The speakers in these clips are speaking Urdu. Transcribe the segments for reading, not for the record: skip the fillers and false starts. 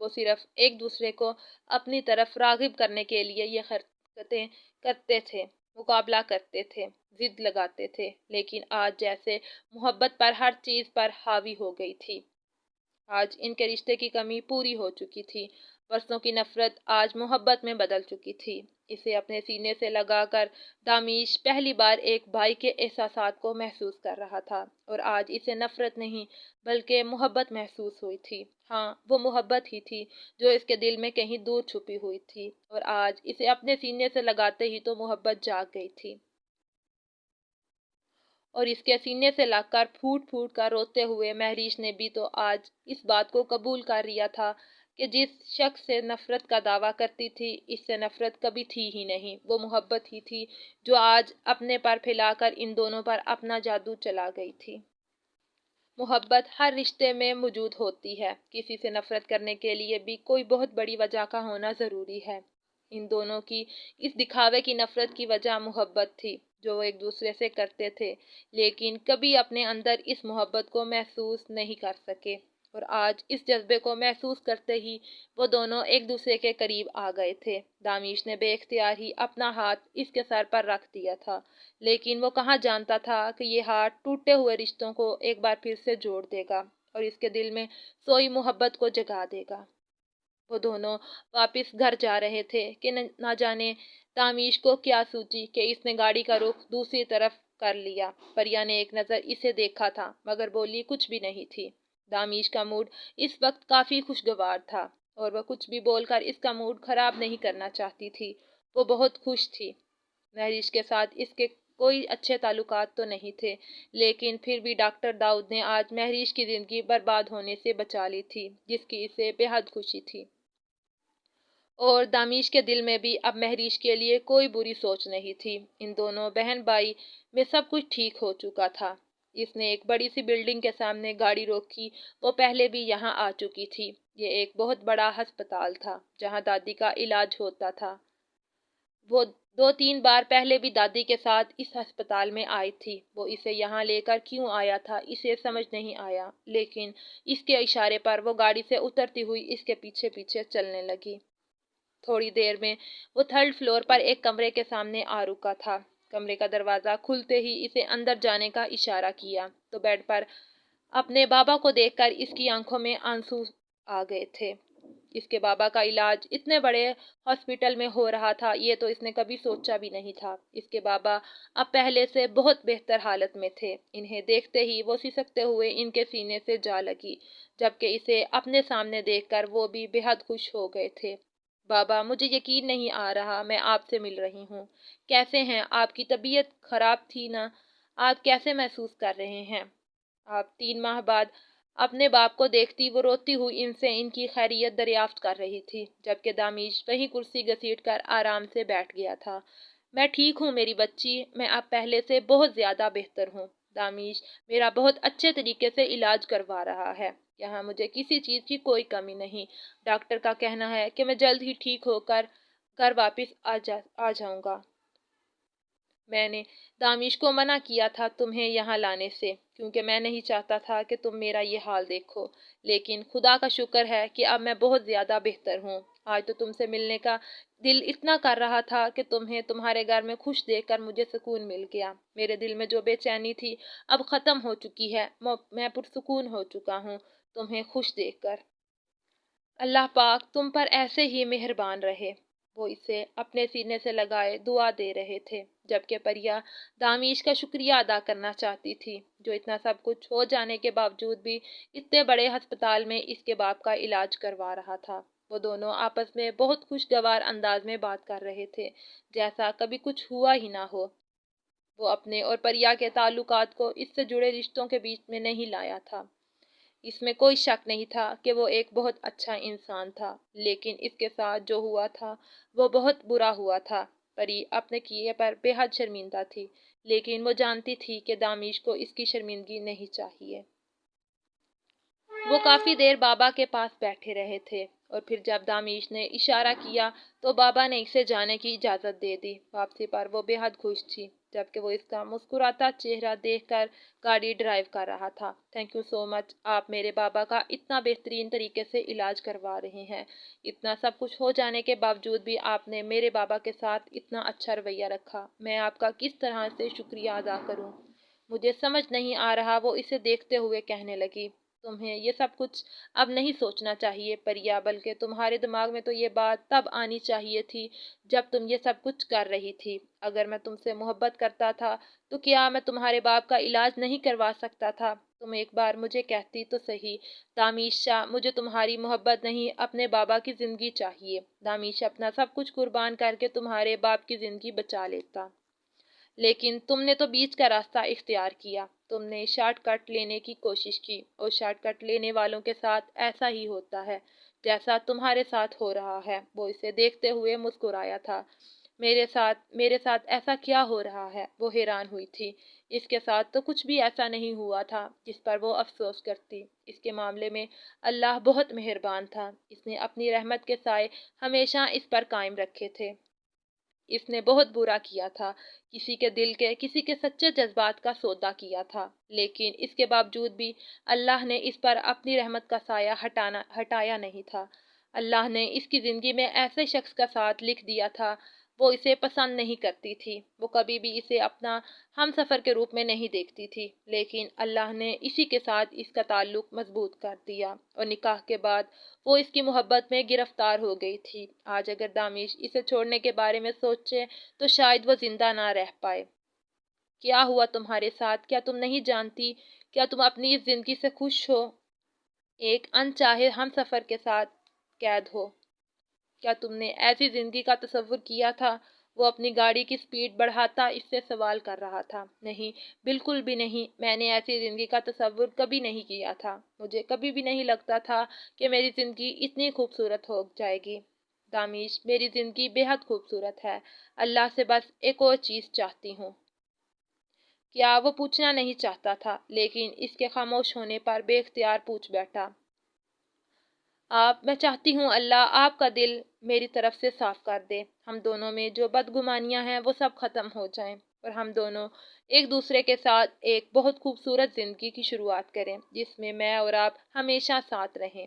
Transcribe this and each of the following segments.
وہ صرف ایک دوسرے کو اپنی طرف راغب کرنے کے لیے یہ حرکتیں کرتے تھے، مقابلہ کرتے تھے، ضد لگاتے تھے، لیکن آج جیسے محبت پر ہر چیز پر حاوی ہو گئی تھی۔ آج ان کے رشتے کی کمی پوری ہو چکی تھی۔ برسوں کی نفرت آج محبت میں بدل چکی تھی۔ اسے اپنے سینے سے لگا کر دامیش پہلی بار ایک بھائی کے احساسات کو محسوس کر رہا تھا، اور آج اسے نفرت نہیں بلکہ محبت محسوس ہوئی تھی۔ ہاں، وہ محبت ہی تھی جو اس کے دل میں کہیں دور چھپی ہوئی تھی، اور آج اسے اپنے سینے سے لگاتے ہی تو محبت جاگ گئی تھی، اور اس کے سینے سے لگ کر پھوٹ پھوٹ کر روتے ہوئے مہریش نے بھی تو آج اس بات کو قبول کر لیا تھا کہ جس شخص سے نفرت کا دعویٰ کرتی تھی، اس سے نفرت کبھی تھی ہی نہیں، وہ محبت ہی تھی جو آج اپنے پر پھیلا کر ان دونوں پر اپنا جادو چلا گئی تھی۔ محبت ہر رشتے میں موجود ہوتی ہے، کسی سے نفرت کرنے کے لیے بھی کوئی بہت بڑی وجہ کا ہونا ضروری ہے۔ ان دونوں کی اس دکھاوے کی نفرت کی وجہ محبت تھی جو وہ ایک دوسرے سے کرتے تھے، لیکن کبھی اپنے اندر اس محبت کو محسوس نہیں کر سکے، اور آج اس جذبے کو محسوس کرتے ہی وہ دونوں ایک دوسرے کے قریب آ گئے تھے۔ دامیش نے بے اختیار ہی اپنا ہاتھ اس کے سر پر رکھ دیا تھا، لیکن وہ کہاں جانتا تھا کہ یہ ہاتھ ٹوٹے ہوئے رشتوں کو ایک بار پھر سے جوڑ دے گا اور اس کے دل میں سوئی محبت کو جگا دے گا۔ وہ دونوں واپس گھر جا رہے تھے کہ نہ جانے دامیش کو کیا سوچی کہ اس نے گاڑی کا رخ دوسری طرف کر لیا۔ پریا نے ایک نظر اسے دیکھا تھا مگر بولی کچھ بھی نہیں تھی۔ دامیش کا موڈ اس وقت کافی خوشگوار تھا، اور وہ کچھ بھی بول کر اس کا موڈ خراب نہیں کرنا چاہتی تھی۔ وہ بہت خوش تھی۔ مہریش کے ساتھ اس کے کوئی اچھے تعلقات تو نہیں تھے، لیکن پھر بھی ڈاکٹر داؤد نے آج مہریش کی زندگی برباد ہونے سے بچا لی تھی، جس کی اسے بے حد خوشی تھی۔ اور دامیش کے دل میں بھی اب مہریش کے لیے کوئی بری سوچ نہیں تھی۔ ان دونوں بہن بھائی میں سب کچھ ٹھیک ہو چکا تھا۔ اس نے ایک بڑی سی بلڈنگ کے سامنے گاڑی روکی۔ وہ پہلے بھی یہاں آ چکی تھی۔ یہ ایک بہت بڑا ہسپتال تھا جہاں دادی کا علاج ہوتا تھا۔ وہ 2-3 بار پہلے بھی دادی کے ساتھ اس ہسپتال میں آئی تھی۔ وہ اسے یہاں لے کر کیوں آیا تھا اسے سمجھ نہیں آیا، لیکن اس کے اشارے پر وہ گاڑی سے اترتی ہوئی اس کے پیچھے پیچھے چلنے لگی۔ تھوڑی دیر میں وہ 3rd فلور پر ایک کمرے کے سامنے آ رکا تھا۔ کمرے کا دروازہ کھلتے ہی اسے اندر جانے کا اشارہ کیا تو بیڈ پر اپنے بابا کو دیکھ کر اس کی آنکھوں میں آنسو آ گئے تھے۔ اس کے بابا کا علاج اتنے بڑے ہاسپٹل میں ہو رہا تھا، یہ تو اس نے کبھی سوچا بھی نہیں تھا۔ اس کے بابا اب پہلے سے بہت بہتر حالت میں تھے۔ انہیں دیکھتے ہی وہ سسکتے ہوئے ان کے سینے سے جا لگی، جبکہ اسے اپنے سامنے دیکھ کر وہ بھی بے حد خوش ہو گئے تھے۔ بابا، مجھے یقین نہیں آ رہا میں آپ سے مل رہی ہوں۔ کیسے ہیں آپ؟ کی طبیعت خراب تھی نا؟ آپ کیسے محسوس کر رہے ہیں؟ آپ 3 ماہ بعد اپنے باپ کو دیکھتی وہ روتی ہوئی ان سے ان کی خیریت دریافت کر رہی تھی، جبکہ دامیش وہیں کرسی گھسیٹ کر آرام سے بیٹھ گیا تھا۔ میں ٹھیک ہوں میری بچی، میں اب پہلے سے بہت زیادہ بہتر ہوں۔ دامیش میرا بہت اچھے طریقے سے علاج کروا رہا ہے۔ یہاں مجھے کسی چیز کی کوئی کمی نہیں۔ ڈاکٹر کا کہنا ہے کہ میں جلد ہی ٹھیک ہو کر گھر واپس آ جاؤں گا۔ میں نے دامیش کو منع کیا تھا تمہیں یہاں لانے سے، کیونکہ میں نہیں چاہتا تھا کہ تم میرا یہ حال دیکھو، لیکن خدا کا شکر ہے کہ اب میں بہت زیادہ بہتر ہوں۔ آج تو تم سے ملنے کا دل اتنا کر رہا تھا کہ تمہیں تمہارے گھر میں خوش دیکھ کر مجھے سکون مل گیا۔ میرے دل میں جو بے چینی تھی اب ختم ہو چکی ہے، میں پرسکون ہو چکا ہوں تمہیں خوش دیکھ کر۔ اللہ پاک تم پر ایسے ہی مہربان رہے۔ وہ اسے اپنے سینے سے لگائے دعا دے رہے تھے، جبکہ پریا دامیش کا شکریہ ادا کرنا چاہتی تھی جو اتنا سب کچھ ہو جانے کے باوجود بھی اتنے بڑے ہسپتال میں اس کے باپ کا علاج کروا رہا تھا۔ وہ دونوں آپس میں بہت خوشگوار انداز میں بات کر رہے تھے، جیسا کبھی کچھ ہوا ہی نہ ہو۔ وہ اپنے اور پریا کے تعلقات کو اس سے جڑے رشتوں کے بیچ میں نہیں لایا تھا۔ اس میں کوئی شک نہیں تھا کہ وہ ایک بہت اچھا انسان تھا، لیکن اس کے ساتھ جو ہوا تھا وہ بہت برا ہوا تھا۔ پری اپنے کیے پر بے حد شرمندہ تھی، لیکن وہ جانتی تھی کہ دامیش کو اس کی شرمندگی نہیں چاہیے۔ وہ کافی دیر بابا کے پاس بیٹھے رہے تھے۔ اور پھر جب دامیش نے اشارہ کیا تو بابا نے اسے جانے کی اجازت دے دی۔ واپسی پر وہ بے حد خوش تھی، جبکہ وہ اس کا مسکراتا چہرہ دیکھ کر گاڑی ڈرائیو کر رہا تھا۔ تھینک یو سو مچ، آپ میرے بابا کا اتنا بہترین طریقے سے علاج کروا رہے ہیں۔ اتنا سب کچھ ہو جانے کے باوجود بھی آپ نے میرے بابا کے ساتھ اتنا اچھا رویہ رکھا۔ میں آپ کا کس طرح سے شکریہ ادا کروں؟ مجھے سمجھ نہیں آ رہا، وہ اسے دیکھتے ہوئے کہنے لگی۔ تمہیں یہ سب کچھ اب نہیں سوچنا چاہیے پریا، بلکہ تمہارے دماغ میں تو یہ بات تب آنی چاہیے تھی جب تم یہ سب کچھ کر رہی تھی۔ اگر میں تم سے محبت کرتا تھا تو کیا میں تمہارے باپ کا علاج نہیں کروا سکتا تھا؟ تم ایک بار مجھے کہتی تو صحیح، دامیش شاہ، مجھے تمہاری محبت نہیں، اپنے بابا کی زندگی چاہیے۔ دامیش اپنا سب کچھ قربان کر کے تمہارے باپ کی زندگی بچا لیتا، لیکن تم نے تو بیچ کا راستہ اختیار کیا۔ تم نے شارٹ کٹ لینے کی کوشش کی، اور شارٹ کٹ لینے والوں کے ساتھ ایسا ہی ہوتا ہے جیسا تمہارے ساتھ ہو رہا ہے۔ وہ اسے دیکھتے ہوئے مسکرایا تھا۔ میرے ساتھ ایسا کیا ہو رہا ہے؟ وہ حیران ہوئی تھی۔ اس کے ساتھ تو کچھ بھی ایسا نہیں ہوا تھا جس پر وہ افسوس کرتی۔ اس کے معاملے میں اللہ بہت مہربان تھا، اس نے اپنی رحمت کے سائے ہمیشہ اس پر قائم رکھے تھے۔ اس نے بہت برا کیا تھا، کسی کے دل کے، کسی کے سچے جذبات کا سودا کیا تھا، لیکن اس کے باوجود بھی اللہ نے اس پر اپنی رحمت کا سایہ ہٹایا نہیں تھا۔ اللہ نے اس کی زندگی میں ایسے شخص کا ساتھ لکھ دیا تھا۔ وہ اسے پسند نہیں کرتی تھی، وہ کبھی بھی اسے اپنا ہم سفر کے روپ میں نہیں دیکھتی تھی، لیکن اللہ نے اسی کے ساتھ اس کا تعلق مضبوط کر دیا، اور نکاح کے بعد وہ اس کی محبت میں گرفتار ہو گئی تھی۔ آج اگر دامیش اسے چھوڑنے کے بارے میں سوچے تو شاید وہ زندہ نہ رہ پائے۔ کیا ہوا تمہارے ساتھ؟ کیا تم نہیں جانتی؟ کیا تم اپنی اس زندگی سے خوش ہو؟ ایک انچاہے ہم سفر کے ساتھ قید ہو؟ کیا تم نے ایسی زندگی کا تصور کیا تھا؟ وہ اپنی گاڑی کی سپیڈ بڑھاتا اس سے سوال کر رہا تھا۔ نہیں، بالکل بھی نہیں، میں نے ایسی زندگی کا تصور کبھی نہیں کیا تھا۔ مجھے کبھی بھی نہیں لگتا تھا کہ میری زندگی اتنی خوبصورت ہو جائے گی۔ دامیش، میری زندگی بے حد خوبصورت ہے، اللہ سے بس ایک اور چیز چاہتی ہوں۔ کیا وہ پوچھنا نہیں چاہتا تھا، لیکن اس کے خاموش ہونے پر بے اختیار پوچھ بیٹھا۔ میں چاہتی ہوں اللہ آپ کا دل میری طرف سے صاف کر دے، ہم دونوں میں جو بدگمانیاں ہیں وہ سب ختم ہو جائیں، اور ہم دونوں ایک دوسرے کے ساتھ ایک بہت خوبصورت زندگی کی شروعات کریں جس میں میں اور آپ ہمیشہ ساتھ رہیں۔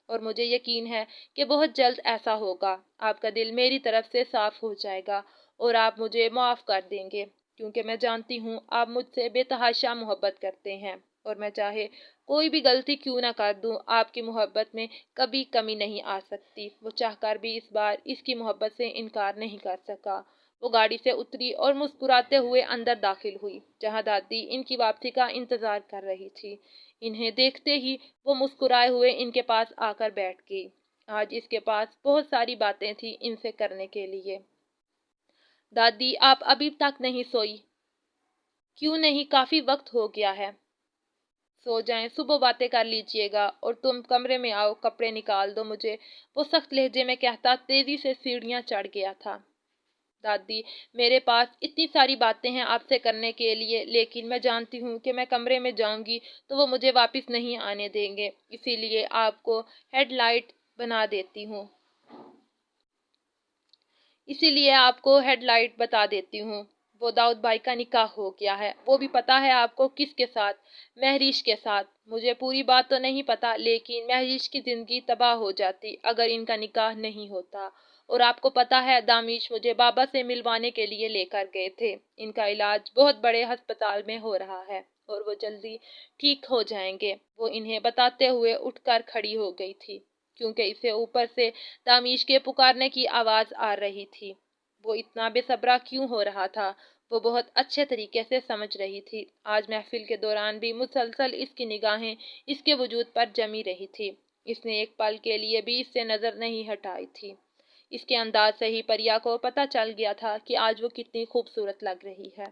اور مجھے یقین ہے کہ بہت جلد ایسا ہوگا، آپ کا دل میری طرف سے صاف ہو جائے گا اور آپ مجھے معاف کر دیں گے، کیونکہ میں جانتی ہوں آپ مجھ سے بے تحاشا محبت کرتے ہیں، اور میں چاہے کوئی بھی غلطی کیوں نہ کر دوں، آپ کی محبت میں کبھی کمی نہیں آ سکتی۔ وہ چاہ کر بھی اس بار اس کی محبت سے انکار نہیں کر سکا۔ وہ گاڑی سے اتری اور مسکراتے ہوئے اندر داخل ہوئی، جہاں دادی ان کی واپسی کا انتظار کر رہی تھی۔ انہیں دیکھتے ہی وہ مسکرائے ہوئے ان کے پاس آ کر بیٹھ گئی۔ آج اس کے پاس بہت ساری باتیں تھیں ان سے کرنے کے لیے۔ دادی، آپ ابھی تک نہیں سوئی؟ کیوں نہیں؟ کافی وقت ہو گیا ہے۔ سو جائیں، صبح باتیں کر لیجئے گا، اور تم کمرے میں آؤ، کپڑے نکال دو مجھے، وہ سخت لہجے میں کہتا تیزی سے سیڑھیاں چڑھ گیا تھا۔ دادی، میرے پاس اتنی ساری باتیں ہیں آپ سے کرنے کے لیے، لیکن میں جانتی ہوں کہ میں کمرے میں جاؤں گی تو وہ مجھے واپس نہیں آنے دیں گے، اسی لیے آپ کو ہیڈ لائٹ بتا دیتی ہوں۔ وہ داؤد بھائی کا نکاح ہو گیا ہے، وہ بھی پتا ہے آپ کو کس کے ساتھ؟ مہریش کے ساتھ۔ مجھے پوری بات تو نہیں پتا، لیکن مہریش کی زندگی تباہ ہو جاتی اگر ان کا نکاح نہیں ہوتا، اور آپ کو پتا ہے دامیش مجھے بابا سے ملوانے کے لیے لے کر گئے تھے، ان کا علاج بہت بڑے ہسپتال میں ہو رہا ہے اور وہ جلدی ٹھیک ہو جائیں گے۔ وہ انہیں بتاتے ہوئے اٹھ کر کھڑی ہو گئی تھی، کیونکہ اسے اوپر سے دامیش کے پکارنے کی آواز آ رہی تھی۔ وہ اتنا بے صبرا کیوں ہو رہا تھا، وہ بہت اچھے طریقے سے سمجھ رہی تھی۔ آج محفل کے دوران بھی مسلسل اس کی نگاہیں اس کے وجود پر جمی رہی تھی، اس نے ایک پل کے لیے بھی اس سے نظر نہیں ہٹائی تھی۔ اس کے انداز سے ہی پریا کو پتہ چل گیا تھا کہ آج وہ کتنی خوبصورت لگ رہی ہے۔